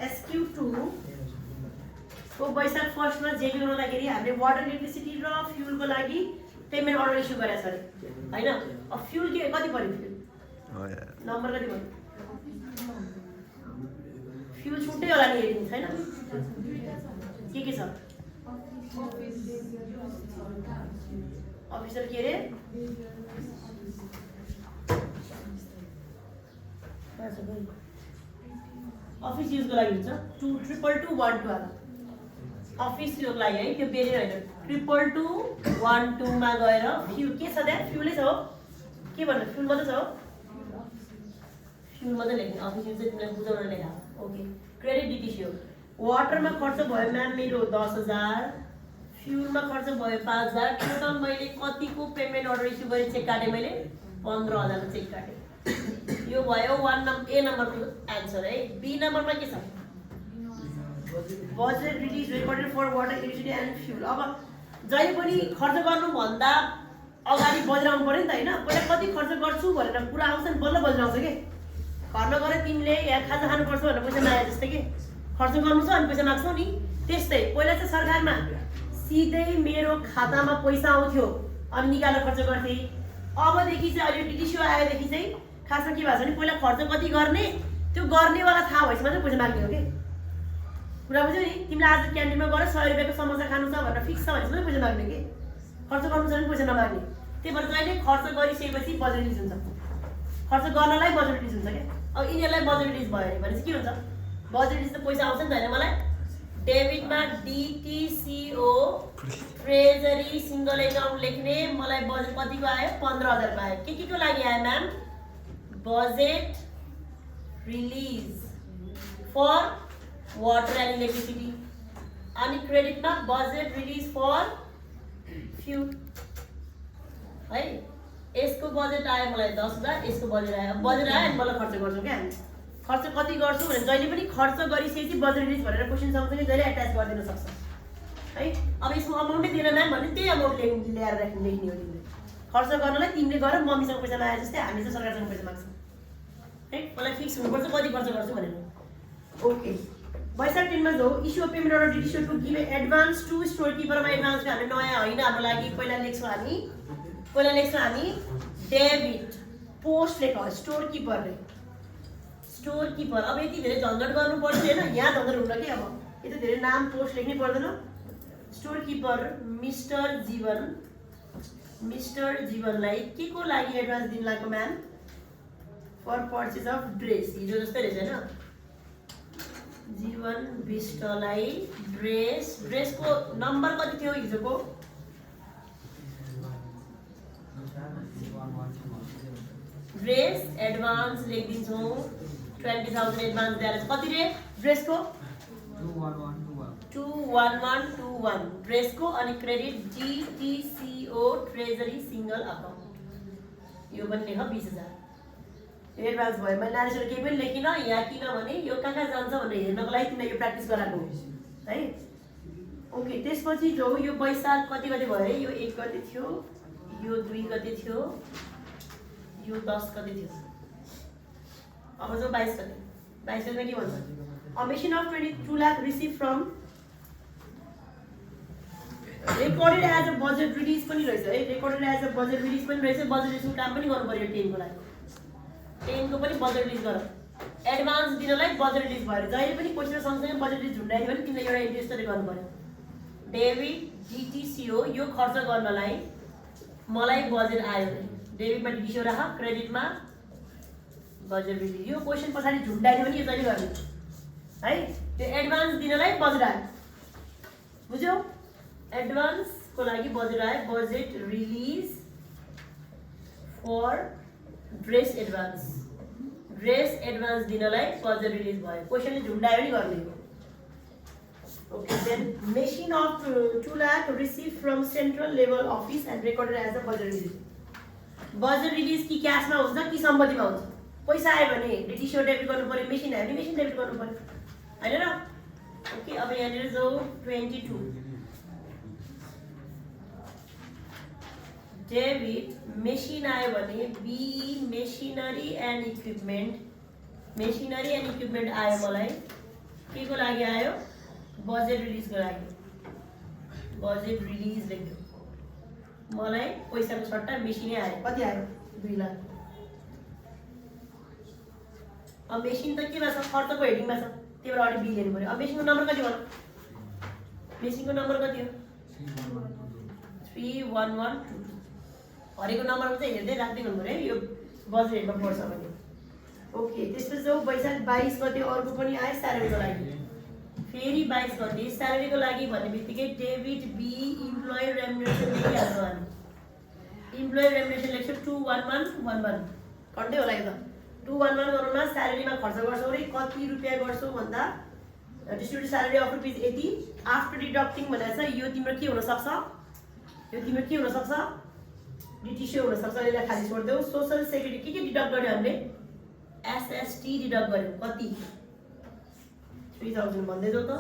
SQ2 को वैशाख 1 मा JB गर्दाखेरि हामीले वाटर इलेक्ट्रिसिटी र फ्युलको लागि पेमेन्ट अर्डर इस्यु गरेछ अरे हैन। अब फ्युल के कति पर्यो फ्युल नम्बर कति पर्यो फ्युल छुट्टै होला नि हेरिदिनु छैन के छ अफिसर के रे अफिस युजको लागि हुन्छ 221212 वाला अफिस युजको लागि है त्यो बेरी हैन 221212 मा गएर फ्युल के छ त्यहाँ फ्युलै छ हो के भन्नु फ्युल मात्रै छ हो फ्युल मात्रै लेख्ने अफिस युज चाहिँ तिमीलाई बुझाउन लेखा ओके क्रेडिट डिटिसी हो वाटरमा खर्च भयो म्याम मेरो 10000 फ्युलमा खर्च भयो 5000 टोटल मैले कतिको पेमेन्ट अर्डर इस्यु गरे चेक काटे मैले 15000 को चेक काटे यो भयो 1 नम्बर ए नम्बरको आन्सर है बी नम्बरमा के छ budget release recorded for water electricity and fuel अब जहिले पनि खर्च गर्नु भन्दा अगाडि बजेट आउनु पर्यो नि त हैन पहिला कति खर्च गर्छु भनेर कुरा आउँछ नि बल्ल बजेट आउँछ के घरमा गएर तिमीले यहाँ खाजा खानुपर्छ भनेर पैसा मागे जस्तै के खर्च गर्नु छ अनि पैसा माग्छौ नि त्यस्तै पहिला चाहिँ सरकारमा सिधै मेरो खातामा पैसा आउँथ्यो अनि निकालेर खर्च गर्थे अबदेखि चाहिँ अहिले डिटिसी आएदेखि चाहिँ खासमा के भएको छ नि पहिला खर्च कति गर्ने त्यो गर्नेवाला थाहा भएपछि मात्रै पैसा माग्ने हो के कुरा बुझ्यौ नि तिमीले आज क्यान्टिनमा गएर 100 रुपैयाँको समोसा खानु छ भनेर फिक्स छ भनेपछि मात्रै पैसा माग्ने के खर्च गर्नु छ भने पैसा नमाग्ने त्यही भएर जहिले खर्च गरिसकेपछि बजेट रिलिज हुन्छ खर्च गर्नलाई बजेट रिलिज हुन्छ के अब यिनीहरूलाई बजेट रिलिज भयो अरे भनेपछि के हुन्छ बजेट रिलिज त पैसा आउँछ नि त हैन मलाई डेबिटमा DTCO ट्रेजरी सिंगल अकाउन्ट लेख्ने मलाई बजेट कतिको आयो 15000 को आयो के को लागि आयो ma'am budget release for water and electricity अनि क्रेडिटमा बजेट रिलिज फर फ्युल है यसको बजेट आयो मलाई 10000 यसको बजेट आयो बजेट आयो अनि मलाई खर्च गर्छौँ क्या हामी खर्च कति गर्छु भने जहिले पनि खर्च गरिसकेपछि बजेट रिलिज भनेर क्वेसन सँगसँगै जहिले एट्याच गरिदिन सक्छ है अब यसको अमाउन्टै दिएन म्याम भने त्यही अमाउन्ट ल्याएर लेख्ने हो तिमीले खर्च गर्नलाई तिमीले गएर मम्मीसँग पैसा मागे जस्तै हामी चाहिँ सरकारसँग पैसा माग्छौँ है मलाई फिक्स हुनुपर्छ कति खर्च गर्छु भनेर ओके वैशाख 10 मा जो issue of payment order DTC to give advance to store किपरमा एडभान्स हामी नयाँ हैन हाम्रो लागि पहिला लेख्छौँ हामी डेबिट पोस्ट लेख स्टोर किपरले स्टोर किपर अब यति धेरै झन्झट गर्नु पर्दैन यहाँ झन्झट हुन्न के अब यति धेरै नाम पोस्ट लेख्नै पर्दैन स्टोर किपर मिस्टर जीवनलाई के को लागि एडभान्स दिन लाग्यो ma'am for purchase of dress हिजो जस्तै रहेछ हैन जीवन विष्टलाई ड्रेसको नम्बर कति थियो हिजोको ड्रेस एडभान्स लेखिदिन्छौँ 20000 एडभान्स दिएर कति रे ड्रेसको 21121 ड्रेसको अनि credit DTCO treasury single account यो पनि लेख 20000 एडभान्स भयो मैले नानीसँग केही पनि लेखिनँ यहाँ किनभने यो कहाँ जान्छ भनेर हेर्नको लागि तिमीलाई यो प्र्याक्टिस गराएको है ओके त्यसपछि जो यो वैशाख कति गते भयो यो 1 गते थियो यो 2 गते थियो यो 10 गते थियो अब जो 22 गतेमा के भन्छ a machine of 22 lakh receive from recorded as a budget release पनि रहेछ है recorded as a budget release पनि रहेछ बजेट रिलिजको काम पनि गर्नु पर्यो 10 को लागि 10 को पनि बजेट रिलिज गर एडभान्स दिनलाई बजेट रिलिज भयो जहिले पनि पैसा सँगसँगै बजेट रिलिज झुन्डायो भने तिमीले एउटा इन्ट्रेस्ट गर्नु पर्यो डेबिट DTCO यो खर्च गर्नलाई मलाई बजेट आयो डेबिटमा DTCO राख क्रेडिटमा बजेट रिलिज यो क्वेशन पछाडी झुन्डायो भने यो जहिले गर्ने है त्यो एडभान्स दिनलाई बजेट आयो बुझ्यौ एडभान्स को लागि बजेट आयो budget release for dress advance दिनलाई बजेट रिलिज भयो क्वेशनले झुन्डायो नि गर्ने हो okay then machine of 2 lakh receive from central level office and recorded as a budget release कि क्याशमा हुन्छ कि सम्पत्तिमा हुन्छ पैसा आयो भने DTCO डेबिट गर्नु पर्यो मेसिन आयो भने मेसिन डेबिट गर्नु पर्यो हैन र ओके अब यहाँनिर जो 22 डेबिट मेसिन आयो भने बी मेसिनरी एन्ड इक्विपमेन्ट आयो मलाई के को लागि आयो बजेट रिलिजको लागि बजेट रिलिज लेख्यो मलाई पैसाको सट्टा मेसिनै आयो कति आयो 2 लाख अब मेसिन त केमा छ खर्चको हेडिङमा छ त्यही भएर अडी बिल हेर्नु पर्यो अब मेसिनको नम्बर कति भन मेसिनको नम्बर कति हो 31122 हरेको नम्बरमा चाहिँ हेर्दै राख्दै गर्नु पर्यो है यो बजेटमा पर्छ भने ओके त्यसपछि जो वैशाख 22 गते अर्को पनि आयो स्यालेरीको लागि फेरि 22 गते स्यालेरीको लागि भन्ने बित्तिकै डेबिट बी इम्प्लोइ रेम्युनरेसन लेखिहाल्नु अनि इम्प्लोइ रेम्युनरेसन लेख्छु 21111 कन्टै होला यो त 211 गरौँला स्यालेरीमा खर्च गर्छौ रे कति रुपैयाँ गर्छौ भन्दा distributed salary of rupees 80 after deducting भनेको छ यो तिम्रो के हुन सक्छ डिटिसी हुन सक्छ यसलाई खाली छोड्देऊ सोशल सेक्युरिटी के डिडक्ट गर्यो हामीले एसएसटी डिडक्ट गर्यो कति 3000 भन्दै जाऊ त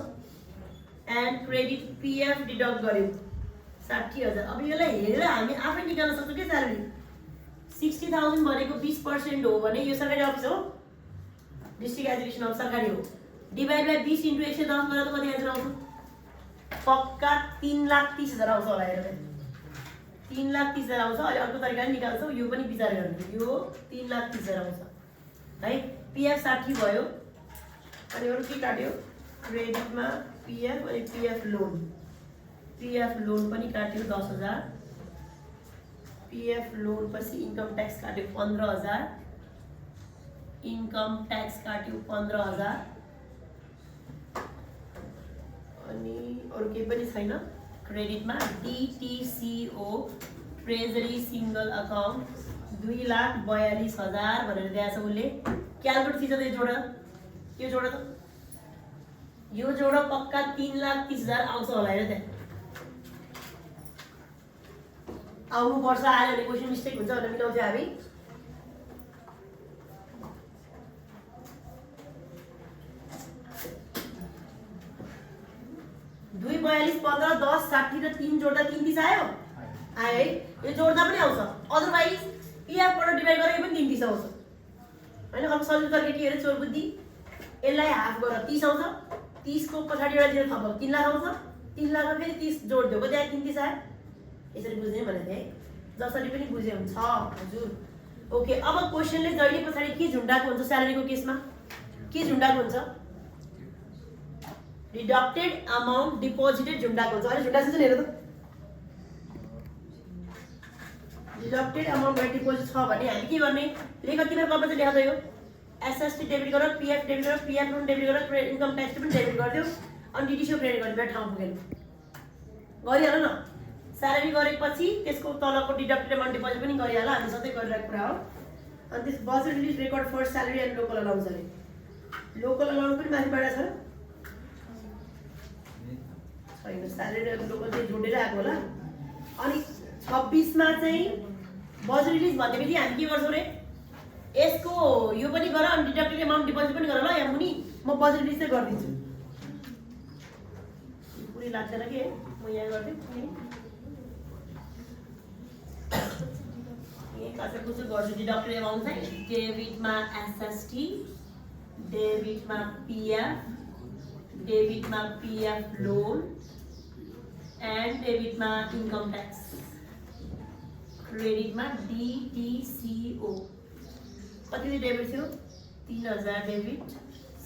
एन्ड क्रेडिट पीएफ डिडक्ट गर्यो 60000 अब यसलाई हेरेर हामी आफै निकाल्न सक्छौं के स्यालेरी 60000 भनेको 20% हो भने यो सरकारी अफिस हो डिस्ट्रिक्ट एजुकेसन अफ सरकारी हो डिभाइड बाइ 20 * 110 गरेर कति आन्सर आउँछ पक्का 3,30,000 आउँछ होला हेरेर 3,30,000 आउँछ अहिले अर्को तरिकाले निकाल्छौ यो पनि विचार गर्नु यो 3,30,000 आउँछ है पीएफ 60 भयो अनि अरु के काट्यो क्रेडिटमा पीएफ अनि पीएफ लोन पनि काट्यो 10,000 पीएफ लोन पछि इन्कम ट्याक्स काट्यो 15,000 इन्कम ट्याक्स काट्यो 15,000 अनि अरु केही पनि छैन क्रेडिटमा डीटीसीओ ट्रेजरी सिंगल अकाउन्ट 2,42,000 भनेर दिएको छ उसले क्यालकुलेट थिन्छ त यो जोड पक्का 3,30,000 आउँछ होला हेर त्यहाँ आउनु पर्छ आयो भने क्वेशन मिस्टेक हुन्छ भनेर मिलाउँथ्यो हामी 2, 42, 15, 10, 60 र 3 जोड्दा 3,30 आयो है यो जोड्दा पनि आउँछ अदरवाइज पीएफबाट डिभाइड गरेर पनि 3,30 आउँछ हैन अब सजिलो तरिका के हेरे चोर बुद्धि यसलाई हाफ गरेर 30 आउँछ 30 को पछाडि एउटा जिरो थप 3 लाख आउँछ 3 लाखमा फेरि 30 जोड दियो कति आयो 3,30 आयो यसरी बुझ्ने भने थिए जसरी पनि बुझे हुन्छ हजुर ओके अब क्वेशनले जहिले पछाडि के झुन्डाको हुन्छ स्यालेरीको केसमा के झुन्डाको हुन्छ डिडक्टेड अमाउन्ट डिपोजिटेड झुन्डाको हुन्छ अहिले झुन्डा छ नि हेर त डिडक्टेड अमाउन्ट डिपोजिट छ भने हामी के गर्ने लेख तिम्रो कपमा चाहिँ लेख्दै हो एसएसटी डेबिट गर पीएफ डेबिट गर पीएफ लोन डेबिट गर इन्कम ट्याक्स पनि डेबिट गर्दियो अनि डीटीसी क्रेडिट गर्दियो ठाउँ पुगेन गरिहाल न स्यालेरी गरेपछि त्यसको तलको डिडक्टेड अमाउन्ट डिपोजिट पनि गरिहाल हामी सधैँ गरिरहेको कुरा हो अनि त्यस budget release record for salary and local allowance अरे लोकल अलाउन्स पनि माथिबाट छ छैन स्यालेरी र लोकल चाहिँ जोडेर आएको होला अनि 26 मा चाहिँ बजेट रिलिज भन्नेबित्तिकै हामी के गर्छौं रे यसको यो पनि गर अनि डिडक्टेड अमाउन्ट डिपोजिट पनि गर ल यहाँ मुनि म बजेट रिलिज चाहिँ गर्दिन्छु पुरै लाग्दैन के म यहाँ गर्दिन्छु ये कसै कुछ गर्छु डिडक्टेड अमाउन्ट चाहिँ डेबिटमा एसएसटी डेबिटमा पीएफ लोन एन्ड डेबिटमा इन्कम ट्याक्स क्रेडिटमा डीटीसीओ कति डेबिट थियो 3,000 debit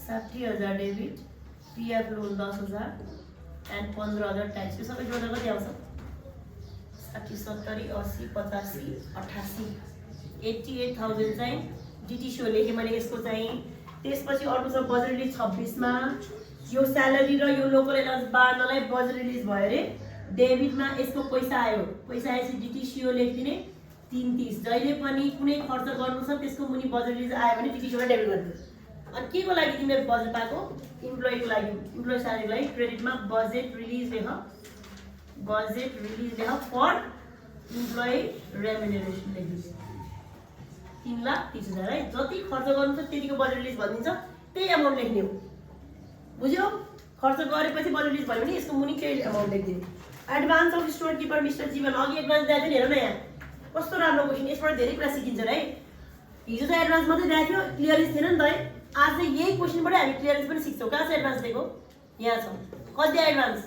60,000 debit PF loan 10,000 and 15,000 tax यो सबै जोडेर कति आउँछ 60 70 80 85 88 88,000 चाहिँ डीटीसीओ लेखे मैले यसको चाहिँ त्यसपछि अर्को छ बजेट रिलिज 26 मा यो स्यालेरी र यो लोकल अलाउन्स बार्नलाई बजेट रिलिज भयो रे डेबिटमा यसको पैसा आएपछि डीटीसीओ लेख्दिने 330 जहिले पनि कुनै खर्च गर्नु छ त्यसको मुनि बजेट रिलिज आयो भने डीटीसीओमा डेबिट गर्दिनु अनि के को लागि तिमीले बजेट पाएको इम्प्लोइको लागि इम्प्लोइ स्यालेरीको लागि क्रेडिटमा बजेट रिलिज लेख फर इम्प्लोइ रेम्युनरेसन लेखिदिनु 3,30,000 है जति खर्च गर्नु छ त्यतिको बजेट रिलिज भनिदिन्छ त्यही अमाउन्ट लेख्ने हो बुझ्यौ खर्च गरेपछि बजेट रिलिज भन्यो भने यसको मुनि केही अमाउन्ट लेखिदिनु advance of store keeper mister जीवन अघि एडभान्स दिएको थियो हेर न यहाँ कस्तो राम्रो क्वेशन यसबाट धेरै कुरा सिकिन्छ है हिजो चाहिँ एडभान्स मात्रै दिएको थियो क्लियरेन्स थिएन नि त है आज चाहिँ यही क्वेसनबाटै हामी क्लियरेन्स पनि सिक्छौँ। कहाँ छ एडभान्स दिएको? यहाँ छ। कति एडभान्स?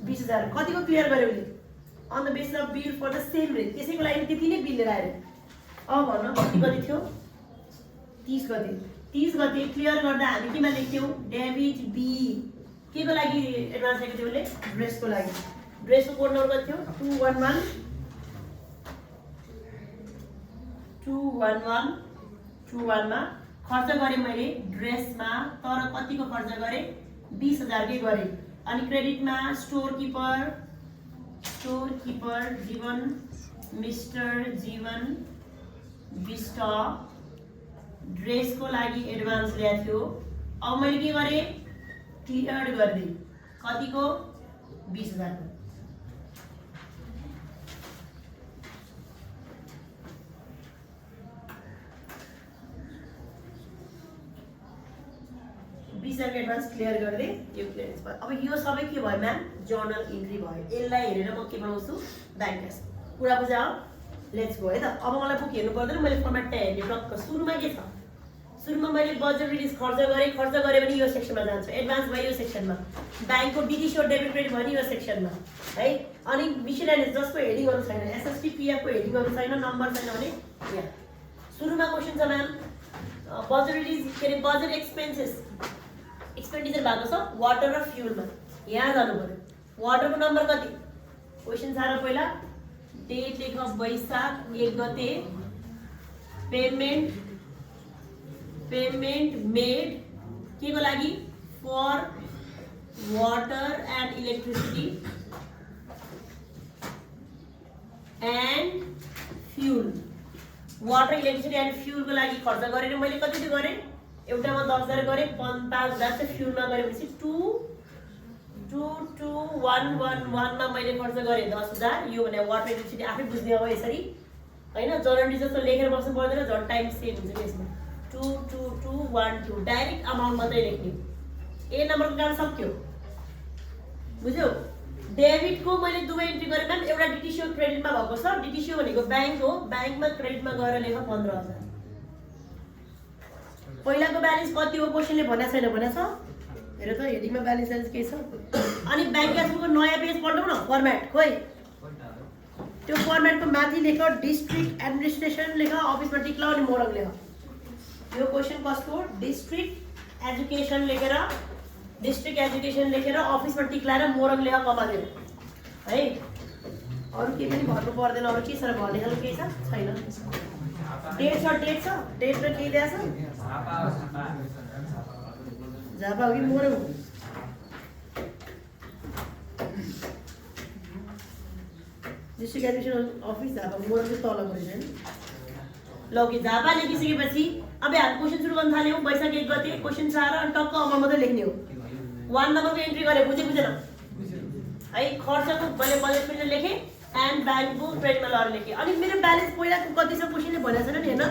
20,000। कतिको क्लियर गर्यो उसले? On the basis of bill for the same rate. त्यसैको लागि त्यति नै बिल लिएर आयो। अब भन कति गति थियो? 30 गति। 30 गति क्लियर गर्दा हामी केमा लेख्थ्यौँ? Debit be. केको लागि एडभान्स दिएको थियो उसले? ड्रेसको लागि। ड्रेसको कोड नम्बर कति थियो? 211 मा खर्च गरेँ मैले ड्रेसमा, तर कतिको खर्च गरेँ? 20,000 कै गरेँ। अनि क्रेडिटमा स्टोर किपर जीवन, मिस्टर जीवन विष्ट ड्रेसको लागि एडभान्स ल्याएको थियो। अब मैले के गरेँ? क्लियर गरिदिएँ। कतिको? 20,000 को। 20,000 को एडभान्स क्लियर गरिदिएँ। यो क्लियरेन्स भयो। अब यो सबै के भयो म्याम? जर्नल इन्ट्री भयो। यसलाई हेरेर म के बनाउँछु? Bank cash. कुरा बुझाओ? लेट्स गो है त। अब मलाई बुक हेर्नु पर्दैन, मैले फर्मेट त हेर्ने टक्क। सुरुमा के छ? सुरुमा मैले बजेट रिलिज खर्च गरेँ भने यो सेक्सनमा जान्छ। एडभान्स भयो यो सेक्सनमा। ब्याङ्कको डिटिसी डेबिट क्रेडिट भयो नि यो सेक्सनमा है। अनि मिसलेनियस जसको हेडिङहरू छैन, एसएसटी पीएफको हेडिङहरू छैन, नम्बर छैन भने यहाँ सुरुमा क्वेसन छ म्याम बजेट रिलिज के अरे बजेट एक्सपेन्डिचर भएको छ वाटर र फ्युलमा। यहाँ जानु पर्यो। वाटरको नम्बर कति? क्वेसन छ र पहिला डेट लेख वैशाख 1 गते पेमेन्ट मेड के को लागि? For water and electricity and fuel. Water electricity and फ्युलको लागि खर्च गरेर मैले कति चाहिँ गरेँ? एउटामा 10,000 गरेँ, 5,000 चाहिँ फ्युलमा गरेपछि 22111 मा मैले खर्च गरेँ 10,000। यो भने वाटर इलेक्ट्रिसिटी आफै बुझ्ने हो यसरी हैन। जर्नलिस्ट जस्तो लेखेर बस्नु पर्दैन, झन् टाइम सेभ हुन्छ यसमा। 22212 डाइरेक्ट अमाउन्ट मात्रै लेख्ने। ए नम्बरको काम सक्यो। बुझ्यौ? डेबिटको मैले दुवै इन्ट्री गरेँ म्याम। एउटा डिटिसी क्रेडिटमा भएको छ। डिटिसी भनेको ब्याङ्क हो। ब्याङ्कमा क्रेडिटमा गएर लेख 15,000। पहिलाको ब्यालेन्स कति हो? क्वेसनले भनेको छैन, भनेको छ हेर त हेडिङमा ब्यालेन्स के छ। अनि ब्याङ्क क्यासबुकको नयाँ पेज पल्टाउँ न। फर्मेट खोइ त्यो फर्मेटको माथि लेख डिस्ट्रिक्ट एडमिनिस्ट्रेसन लेख, अफिसमा टिक्ला अनि मोरङ लेख। यो क्वेसन कसको? डिस्ट्रिक्ट एजुकेसन लेखेर अफिसमा टिक्लाएर मोरङ लेख कमादेऊ है। अरू केही पनि भन्नु पर्दैन। अरू के छ र भन्ने खालको केही छ? छैन। डेट छ डेट र के दिएको छ? झापा हो कि Morang? District education office Jhapa, Morang चाहिँ तल गएछ नि। ल ओके, झापा लेखिसकेपछि अब हामी क्वेसन सुरु गर्न थाल्यौँ। वैशाख 1 गते क्वेसन छ र अनि टक्क अमाउन्ट मात्रै लेख्ने हो। 1 नम्बरको एन्ट्री गरेँ। बुझेन है? खर्चको मैले बजेट पनि लेखेँ एन्ड ब्याङ्कको क्रेडिटमा लगेर लेखेँ। अनि मेरो ब्यालेन्स पहिलाको कति छ क्वेसनले भनेको छैन नि हैन।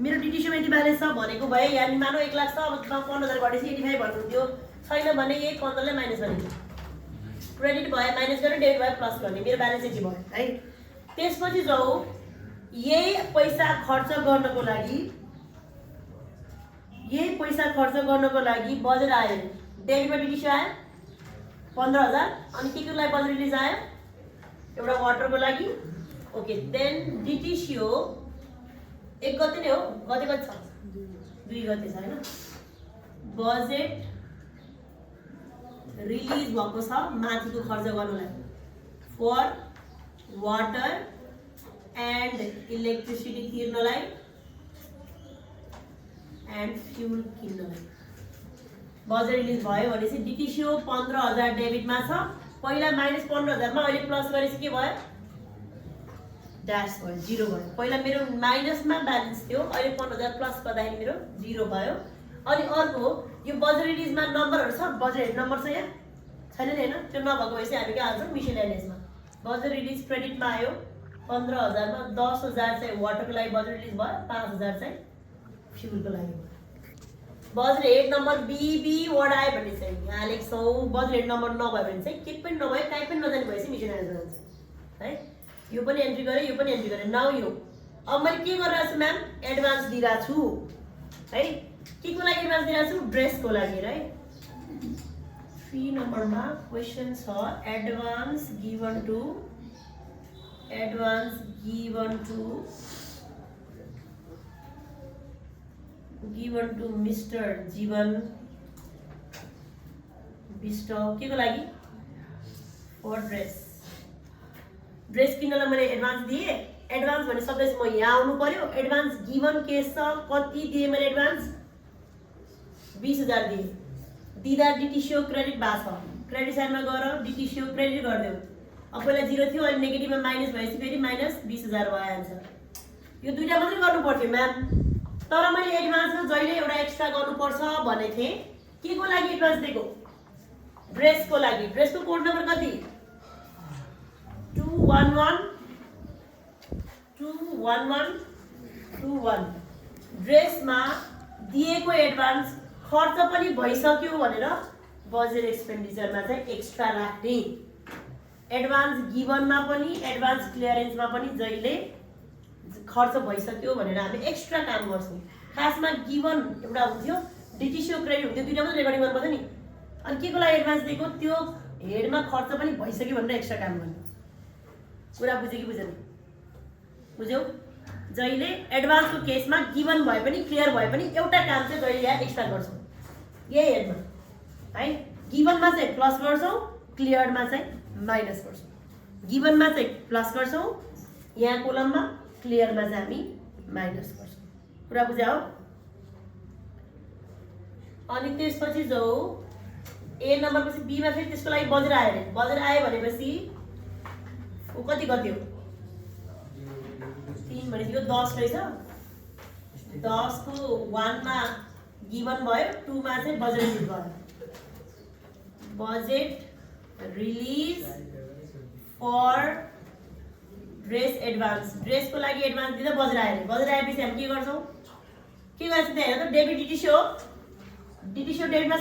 मेरो डिटिसीमा यति ब्यालेन्स छ भनेको भए यहाँ मानौ 1 लाख छ, अब 15,000 घटेपछि 85 भन्नुहुन्थ्यो। छैन भने यही 15 लाई माइनस गर्ने। क्रेडिट भयो माइनस गर्ने, डेबिट भयो प्लस गर्ने। मेरो ब्यालेन्स यति भयो है। त्यसपछि जाऊ यही पैसा खर्च गर्नको लागि बजेट आयो। डेबिटमा डिटिसी आयो 15,000। अनि के लागि बजेट रिलिज आयो? एउटा वाटरको लागि। ओके, देन डिटिसी हो 1 गते नै हो। गते कति छ? 2 गते छ हैन। बजेट रिलिज भएको छ माथिको खर्च गर्नलाई फर वाटर एन्ड इलेक्ट्रिसिटी तिर्नलाई एन्ड फ्युल किन्नलाई। बजेट रिलिज भयो भनेपछि डिटिसी हो 15,000 डेबिटमा छ। पहिला माइनस 15,000 मा अहिले प्लस गरेपछि के भयो? ड्यास भयो, 0 भयो। पहिला मेरो माइनसमा ब्यालेन्स थियो, अहिले 15,000 प्लस गर्दाखेरि मेरो 0 भयो। अनि अर्को यो बजेट रिलिजमा नम्बरहरू छ। बजेट नम्बर छ यहाँ छैन नि हैन? त्यो नभएको भएपछि हामी के हाल्छौँ? मिसलेनियसमा। बजेट रिलिज क्रेडिटमा आयो 15,000 मा 10,000 चाहिँ वाटरको लागि बजेट रिलिज भयो, 5,000 चाहिँ फ्युलको लागि भयो। बजेट हेड नम्बर बीबी वर्ड आयो भने चाहिँ यहाँ लेख्छौँ। बजेट हेड नम्बर नभयो भने चाहिँ के पनि नभयो, कहीँ पनि नजाने भएपछि मिसलेनियस जान्छ है। यो पनि एन्ट्री गरेँ, यो पनि एन्ट्री गरेँ। नाउ यो अब मैले के गरिरहेको छु म्याम? एडभान्स दिइरहेको छु है। के को लागि एडभान्स दिइराछु ड्रेसको लागि राइट 3 नम्बरमा क्वेशन छ एडभान्स गिवन टु मिस्टर जीवन बिष्ट के को लागि फर ड्रेस किन्नलाई मैले एडभान्स दिए एडभान्स भन्ने शब्द चाहिँ म यहाँ आउनु पर्यो एडभान्स गिवन केस छ कति दिए मैले एडभान्स 20000 दिए दिँदा डिटिसिओ क्रेडिट भएको छ क्रेडिट साइडमा गएर डिटिसिओ क्रेडिट गरिदेऊ अब पहिला 0 थियो अहिले नेगेटिभमा माइनस भएपछि फेरि माइनस 20000 भयो आन्सर यो दुईटा मात्रै गर्नु पर्थ्यो म्याम तर मैले एडभान्समा जहिले एउटा एक्स्ट्रा गर्नुपर्छ भनेको थिएँ के को लागि एडभान्स दिएको ड्रेसको लागि ड्रेसको कोड नम्बर कति 21121 ड्रेसमा दिएको एडभान्स खर्च पनि भइसक्यो भनेर बजेट एक्सपेन्डिचरमा चाहिँ एक्स्ट्रा राख्ने एडभान्स गिवनमा पनि एडभान्स क्लियरेन्समा पनि जहिले खर्च भइसक्यो भनेर हामी एक्स्ट्रा काम गर्छौँ खासमा गिवन एउटा हुन्थ्यो डिटिसिओ क्रेडिट हुन्थ्यो दुईटा मात्रै रेकर्डिङ गर्नुपर्छ नि अनि के को लागि एडभान्स दिएको त्यो हेडमा खर्च पनि भइसक्यो भनेर एक्स्ट्रा काम गर्ने कुरा बुझ्यो कि बुझेन बुझ्यौ जहिले एडभान्सको केसमा गिवन भए पनि क्लियर भए पनि एउटा काम चाहिँ जहिले यहाँ एक्स्ट्रा गर्छौँ यही हेडमा है गिवनमा चाहिँ प्लस गर्छौँ क्लियरमा चाहिँ माइनस गर्छौँ गिवनमा चाहिँ प्लस गर्छौँ यहाँ कोलममा क्लियरमा चाहिँ हामी माइनस गर्छौँ कुरा बुझ्या हो अनि त्यसपछि जाऊ ए नम्बर पछि बीमा फेरि त्यसको लागि बजेट आयो अरे बजेट आयो भनेपछि ऊ कति हो 3 भनेपछि यो 10 रहेछ 10 को 1 मा गिवन भयो 2 मा चाहिँ बजेट रिलिज भयो budget release for dress advance ड्रेसको लागि एडभान्स दिँदा बजेट आयो अरे बजेट आएपछि हामी के गर्छौँ के गर्छ त्यहाँ हेर त डेबिट डिटिसिओ डेबिटमा छ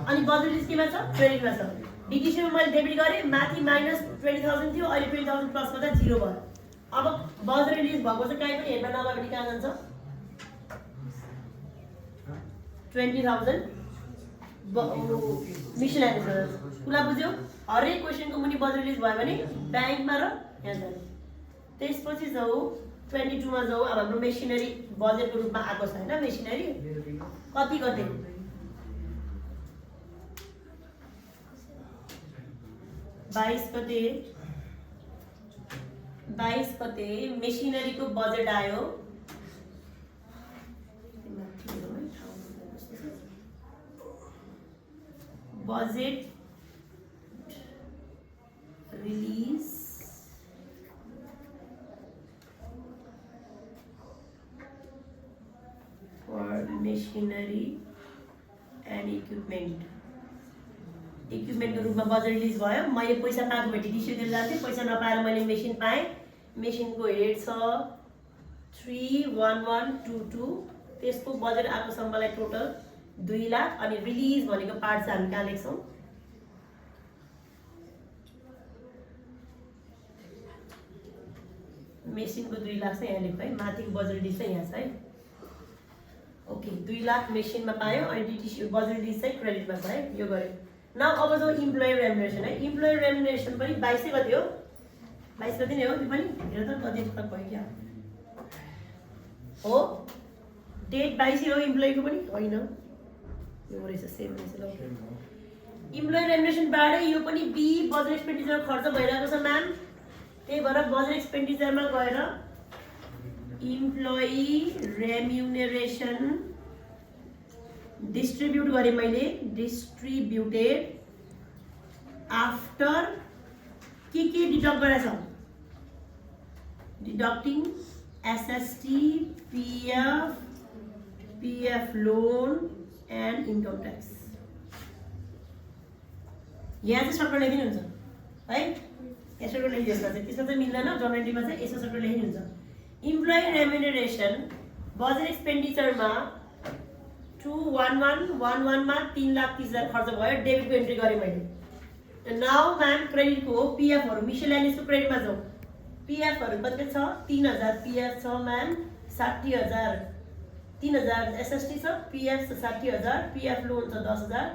अनि बजेट रिलिज केमा छ क्रेडिटमा छ डिटिसिओमा मैले डेबिट गरेँ माथि माइनस 20000 थियो अहिले 20000 प्लस गर्दा 0 भयो अब बजेट रिलिज भएको चाहिँ कहीँ पनि हेर्न नगए पनि कहाँ जान्छ 20000 मिसन एडभान्स कुरा बुझ्यौ हरेक क्वेसनको मुनि बजेट रिलिज भयो भने ब्याङ्कमा र यहाँ जाने त्यसपछि जाऊ 22 मा जाऊ अब हाम्रो मेसिनरी बजेटको रूपमा आएको छ हैन मेसिनरी कति 22 गते मेसिनरीको बजेट आयो budget release for machinery and equipment को रूपमा बजेट रिलिज भयो मैले पैसा पाएको भए डिटिसिओ दिएर जान्थेँ पैसा नपाएर मैले मेसिन पाएँ मेसिनको हेड छ 31122 त्यसको बजेट आएको छ मलाई टोटल 2 लाख अनि रिलिज भनेको पार्ट चाहिँ हामी कहाँ लेख्छौँ मेसिनको 2 लाख चाहिँ यहाँ लेख्छ है माथिको बजेट रिलिज चाहिँ यहाँ छ है ओके 2 लाख मेसिनमा पायो अनि डिटिसिओ बजेट रिलिज चाहिँ क्रेडिटमा छ है यो गऱ्यो न अब जो इम्प्लोयर रेम्युनरेसन है इम्प्लोयर रेम्युनरेसन पनि 22 गते हो 22 गते नै हो त्यो पनि हेर त कति फरक भयो क्या हो डेट 22 हो इम्प्लोयको पनि होइन यो रहेछ सेम रहेछ ल इम्प्लोयर रेम्युनरेसनबाट यो पनि बी बजेट एक्सपेन्डिचर खर्च भइरहेको छ म्याम त्यही भएर बजेट एक्सपेन्डिचरमा गएर इम्प्लोइ रेम्युनरेसन डिस्ट्रिब्युट गरेँ मैले डिस्ट्रिब्युटेड आफ्टर के डिडक्ट गरेछ deducting SST PF loan and income tax यहाँ चाहिँ सर्कल लेखिनु हुन्छ है यसो लेखिदिनुहोस् न त्यसमा चाहिँ मिल्दैन जनरलीमा चाहिँ यसो सर्कल लेखिनु हुन्छ इम्प्लोइ रेम्युनरेसन बजेट एक्सपेन्डिचरमा 21111 मा 3,30,000 खर्च भयो डेबिटको एन्ट्री गरेँ मैले नाउ म्याम क्रेडिटको पीएफहरु मिसेलेनियसको क्रेडिटमा जाउँ पीएफहरु कति छ 3000 पीएफ छ म्याम 60000 3000 एसएसटी छ, पीएफ छ 60000, पीएफ लोन छ 10000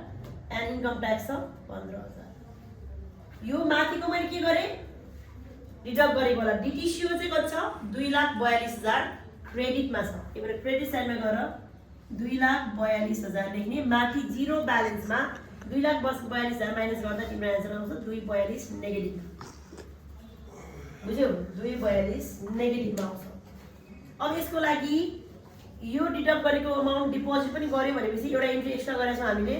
एन्ड इन्कम ट्याक्स छ 15000। यो माथिको मैले के गरे डिडक्ट गरेको होला। डिटिसिओ चाहिँ कति छ 2,42,000 क्रेडिटमा छ। के भने क्रेडिट साइडमा गएर 2,42,000 लेख्ने, माथि जिरो ब्यालेन्समा 2,42,000 माइनस गर्दा तिम्रो एन्सर आउँछ 242 नेगेटिभमा। बुझ्यौ 242 नेगेटिभमा आउँछ। अब यसको लागि यो डिडक्ट गरेको अमाउन्ट डिपोजिट पनि गर्यो भनेपछि एउटा इन्ट्री एक्स्ट्रा गरेछौँ हामीले।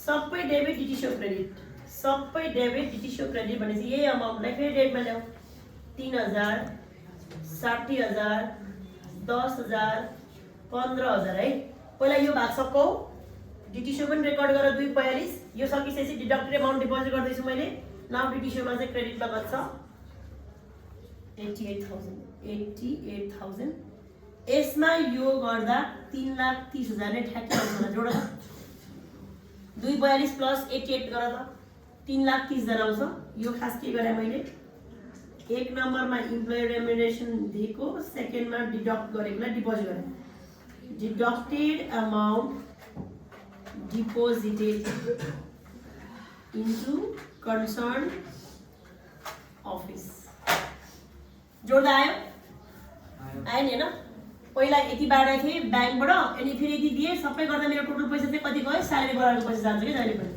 सबै डेबिट डिटिसिओ क्रेडिट, सबै डेबिट डिटिसिओ क्रेडिट भनेपछि यही अमाउन्टलाई फेरि डेटमा ल्याऊ। 3,000 60,000 10,000 15,000 है। पहिला यो भाग सकौ डिटिसिओ पनि रेकर्ड गरेर 242 यो सकिसकेपछि डिडक्टेड अमाउन्ट डिपोजिट गर्दैछु मैले। नाउ डिटिसिओमा चाहिँ क्रेडिटमा कति छ 88,000। यसमा यो गर्दा 3,30,000 नै ठ्याक्कै आउँछ होला। जोड 242 प्लस 88 गर त 3,30,000 आउँछ। यो खास के गरे मैले एक नम्बरमा इम्प्लोइ रेम्युनरेसन दिएको, सेकेन्डमा डिडक्ट गरेकोलाई डिपोजिट गरे। Deducted amount deposited into concern office. जोड्दा आयो आयो नि हैन। पहिला यति बाँडेको थिएँ ब्याङ्कबाट, अनि फेरि यति दिएँ, सबै गर्दा मेरो टोटल पैसा चाहिँ कति गयो स्यालेरी बढाएको पैसा जान्छ कि जहिले पनि।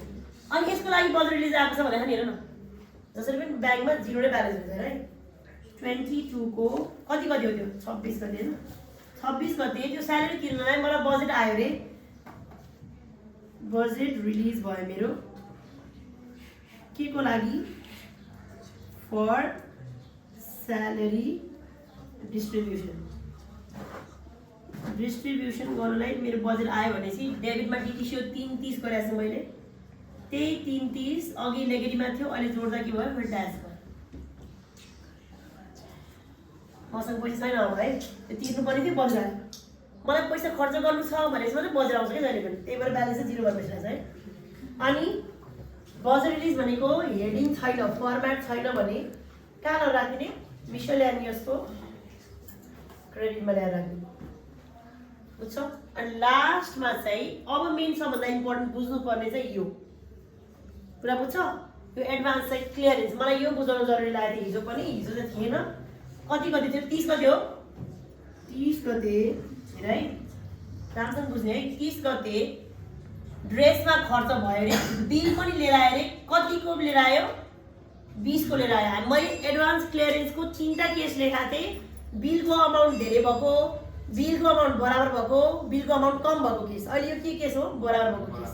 अनि यसको लागि बजेट रिलिज आएको छ भनेर नि हेर न, जसरी पनि ब्याङ्कमा जिरो नै ब्यालेन्स हुन्छ है। 22 को कति हो त्यो 26 गते हैन। 26 गते त्यो स्यालेरी तिर्नलाई मलाई बजेट आयो रे, बजेट रिलिज भयो मेरो के को लागि फर स्यालेरी डिस्ट्रिब्युसन गर्नलाई मेरो बजेट आयो भनेपछि डेबिटमा डिटिसिओ 330 गरेको छु मैले। त्यही 330 अघि नेगेटिभमा थियो, अहिले जोड्दा के भयो फेरि ड्यास भयो। मसँग पैसा छैन अब है, त्यो तिर्नु पर्ने थियो बजेट आयो। मलाई पैसा खर्च गर्नु छ भनेपछि मात्रै बजेट आउँछ क्या जहिले पनि, त्यही भएर ब्यालेन्स चाहिँ जिरो भएर बसिरहेछ है। अनि बजेट रिलिज भनेको हेडिङ छैन, फर्मेट छैन भने कहाँ राखिने मिसलेनियसको क्रेडिटमा ल्याएर राख्ने, बुझ्छ। अनि लास्टमा चाहिँ अब मेन सबभन्दा इम्पोर्टेन्ट बुझ्नुपर्ने चाहिँ यो कुरा बुझ्छ। यो एडभान्स चाहिँ क्लियरेन्स मलाई यो बुझाउनु जरुरी लागेको थियो। हिजो पनि हिजो चाहिँ थिएन, कति थियो 30 गते हो 30 गते है, राम्रोसँग बुझ्ने है। 30 गते ड्रेसमा खर्च भयो अरे, बिल पनि लिएर आयो अरे। कतिको लिएर आयो 20 को लिएर आयो। मैले एडभान्स क्लियरेन्सको 3टा केस लेखाएको थिएँ। बिलको अमाउन्ट धेरै भएको, बिलको अमाउन्ट बराबर भएको, बिलको अमाउन्ट कम भएको केस। अहिले यो के केस हो बराबर भएको केस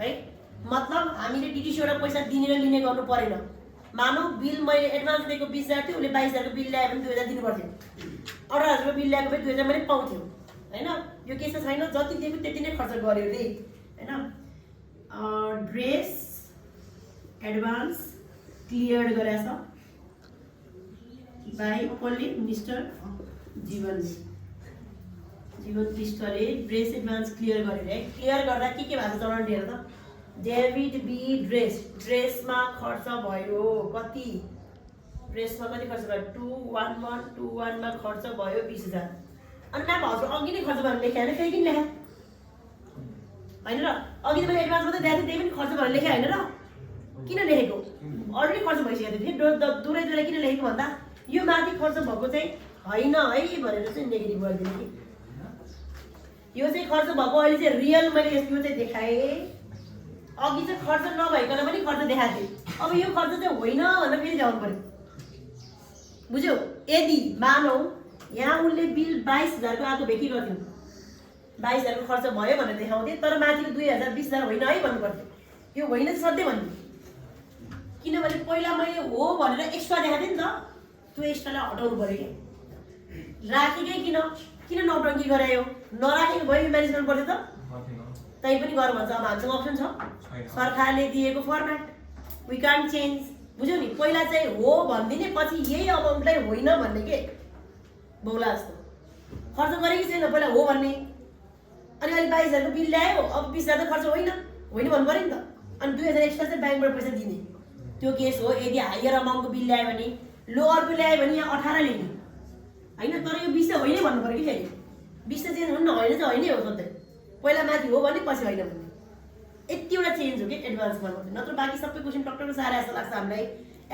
है। मतलब हामीले डिटिसिओबाट पैसा दिने र लिने गर्नु परेन। मानौ बिल मैले एडभान्स दिएको 20,000 थियो, उसले 22,000 को बिल ल्यायो भने 2,000 दिनु पर्थ्यो। 18,000 को बिल ल्याएको भए 2,000 मैले पाउँथ्यो हैन। यो केस छैन, जति दिएको त्यति नै खर्च गर्यो रे हैन। ड्रेस एडभान्स क्लियर गरेछ बाई कसले मिस्टर जीवन पृष्ठले ड्रेस एडभान्स क्लियर गरेर है। क्लियर गर्दा के भएको चलन हेर त। डेबिट बी ड्रेसमा खर्च भयो कति, ड्रेसमा कति खर्च भयो 211 मा खर्च भयो 20,000। अनि म्याम हजुर अघि नै खर्च गरेर लेखे होइन, फेरि किन लेखा होइन र? अघि त मैले एडभान्स मात्रै दिएको थिएँ, त्यही पनि खर्च गरेर लेखे होइन र? किन लेखेको? अलरेडी खर्च भइसकेको थियो। दुरै किन लेखेको भन्दा यो माथि खर्च भएको चाहिँ होइन है भनेर चाहिँ नेगेटिभ गरिदिनु कि यो चाहिँ खर्च भएको। अहिले चाहिँ रियल मैले यो चाहिँ देखाएँ। अघि चाहिँ खर्च नभइकन पनि खर्च देखाएको थिएँ। अब यो खर्च चाहिँ होइन भनेर फेरि ल्याउनु पर्यो, बुझ्यौ। यदि मानौ यहाँ उसले बिल 22,000 को आएको भए के गर्थ्यो, 22,000 को खर्च भयो भनेर देखाउँथेँ, तर माथिको 2,000 20,000 होइन है भन्नु पर्थ्यो। यो होइन चाहिँ सधैँ भन्ने, किनभने पहिला मैले हो भनेर एक्स्ट्रा देखाएको थिएँ नि त, त्यो एक्स्ट्रालाई हटाउनु पर्यो क्या। राखेकै किन नौटङ्की गरायो, नराखेको भयो म्यानेज गर्नु पर्थ्यो त, तै पनि गर भन्छ। अब हामीसँग अप्सन छ, सरकारले दिएको फर्मेट वी कान्ट चेन्ज, बुझ्यौ नि। पहिला चाहिँ हो भनिदिने, पछि यही अमाउन्टलाई होइन भन्ने के बौला जस्तो खर्च गरेकै छैन, पहिला हो भन्ने। अनि अहिले 22,000 को बिल ल्यायो, अब 20,000 त खर्च होइन भन्नु पऱ्यो नि त। अनि 2,000 एक्स्ट्रा चाहिँ ब्याङ्कबाट पैसा दिने, त्यो केस हो। यदि हायर अमाउन्टको बिल ल्यायो भने, लोअरको ल्यायो भने यहाँ 18 लिने होइन, तर यो 20 होइन भन्नु पऱ्यो कि फेरि 20 चेन्ज हुन्न होइन चाहिँ होइन हो सधैँ पहिला माथि हो भने पछि होइन भन्ने यतिवटा चेन्ज हो कि एडभान्समा मात्रै नत्र बाँकी सबै क्वेसन टक्टक्क साह्रै जस्तो लाग्छ हामीलाई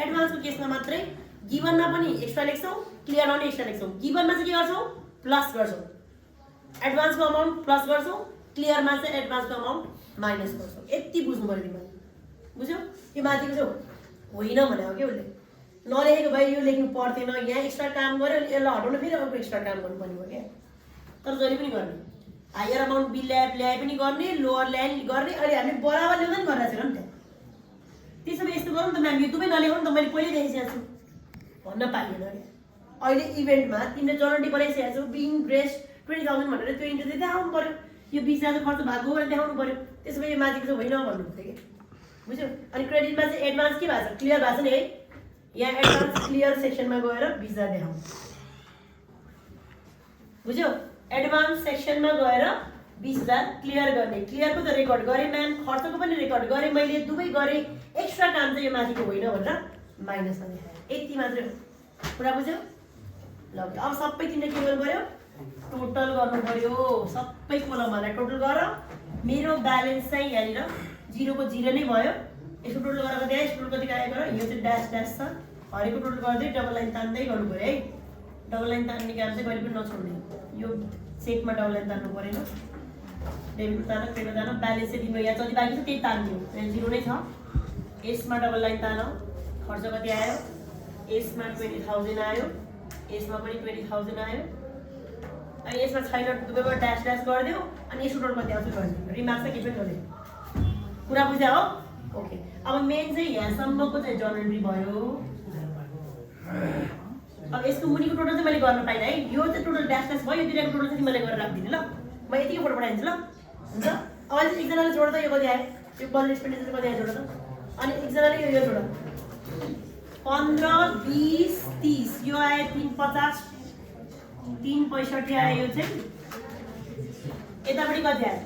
एडभान्सको केसमा मात्रै गिभनमा पनि एक्स्ट्रा लेख्छौँ क्लियरमा पनि एक्स्ट्रा लेख्छौँ गिभनमा चाहिँ के गर्छौँ प्लस गर्छौँ एडभान्सको अमाउन्ट प्लस गर्छौँ क्लियरमा चाहिँ एडभान्सको अमाउन्ट माइनस गर्छौँ यति बुझ्नु पऱ्यो तिमीले बुझ्यौ यो माथिको चाहिँ होइन भने हो कि उसले नलेखेको भए यो लेख्नु पर्थेन यहाँ एक्स्ट्रा काम गऱ्यो अनि यसलाई हटाउनु फेरि अर्को एक्स्ट्रा काम गर्नुपर्ने हो क्या तर जहिले पनि गर्ने हायर अमाउन्ट बिल ल्याए पनि गर्ने लोवर ल्याए गर्ने अहिले हामी बराबर ल्याउँदा नि गरिरहेको छैन नि त त्यसो भए यस्तो गरौँ न त म्याम यो दुवै नल्याउनु नि त मैले पहिल्यै देखिसकेको छु भन्न पाइएन क्या अहिले इभेन्टमा तिमीले जनवरी बनाइसकेको छौ बिङ ग्रेस 20,000 भनेर त्यो इन्ट्रेस्ट देखाउनु पऱ्यो यो 20,000 खर्च भएको भनेर देखाउनु पऱ्यो त्यसो भए यो माथिको चाहिँ होइन भन्नुहुन्छ कि बुझ्यौ अनि क्रेडिटमा चाहिँ एडभान्स के भएको छ क्लियर भएको छ नि है यहाँ एडभान्स क्लियर सेक्सनमा गएर 20,000 देखाउनु बुझ्यौ एडभान्स सेक्सनमा गएर 20,000 क्लियर गर्ने क्लियरको त रेकर्ड गरेँ म्याम खर्चको पनि रेकर्ड गरेँ मैले दुवै गरेँ एक्स्ट्रा काम चाहिँ यो माथिको होइन भनेर माइनसमा देखाएँ यति मात्रै हो कुरा बुझ्यौ ल अब सबै तिमीले के गर्नु पऱ्यो टोटल गर्नु पऱ्यो सबै कोलमहरूलाई टोटल गर मेरो ब्यालेन्स चाहिँ यहाँनिर 0 को 0 नै भयो यसको टोटल गरेर कति आयो यसको टोटल कति आयो गर यो चाहिँ ड्यास ड्यास छ हरेको टोटल गर्दै डबल लाइन तान्दै गर्नु पऱ्यो है डबल लाइन तान्ने काम चाहिँ कहिले पनि नछोड्ने यो सेटमा डबल लाइन तान्नु परेन डेबिट तान क्रेडिट तान ब्यालेन्स चाहिँ तिम्रो यहाँ जति बाँकी छ त्यही तान्दियो यहाँ 0 नै छ यसमा डबल लाइन तान खर्च कति आयो यसमा 20,000 आयो यसमा पनि 20,000 आयो अनि यसमा छैन दुवैमा ड्यास ड्यास गरिदियो अनि यसको टोटल कति आउँछ गरिदियो रिमार्क चाहिँ के पनि गरिदियो कुरा बुझ्या हो ओके अब मेन चाहिँ यहाँसम्मको चाहिँ जनवरी भयो अब यसको मुनिको टोटल चाहिँ मैले गर्न पाइनँ है यो चाहिँ टोटल ड्यास ड्यास भयो यो दुईवटाको टोटल चाहिँ मैले गरेर राखिदिनु ल म यतिकै फोटो पठाइदिन्छु ल हुन्छ अब अहिले एकजनाले जोड त यो कति आयो यो बजेट एक्सपेन्डिचर कति आयो जोड त अनि एकजनाले यो जोड 15 20 30 यो आयो 350 365 आयो यो चाहिँ यतापट्टि कति आयो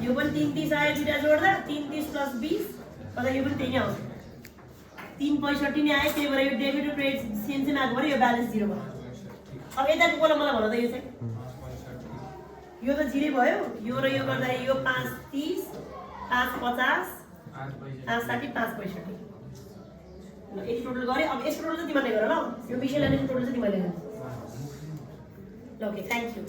यो पनि 330 आयो दुईटा जोड्दा 330 प्लस 20 कता यो पनि त्यही नै आउँछ 365 नै आयो त्यही भएर यो डेबिट र क्रेडिट सेम सेम आएको भएर यो ब्यालेन्स 0 भयो अब यताको कोलम मलाई भन त यो चाहिँ यो त 0 भयो यो र यो गर्दा यो 530 550 560 565 ल यति टोटल गरे अब यसको टोटल चाहिँ तिमीले गर ल यो विषय लाने टोटल चाहिँ तिमीले गर ल ओके थ्यांक यू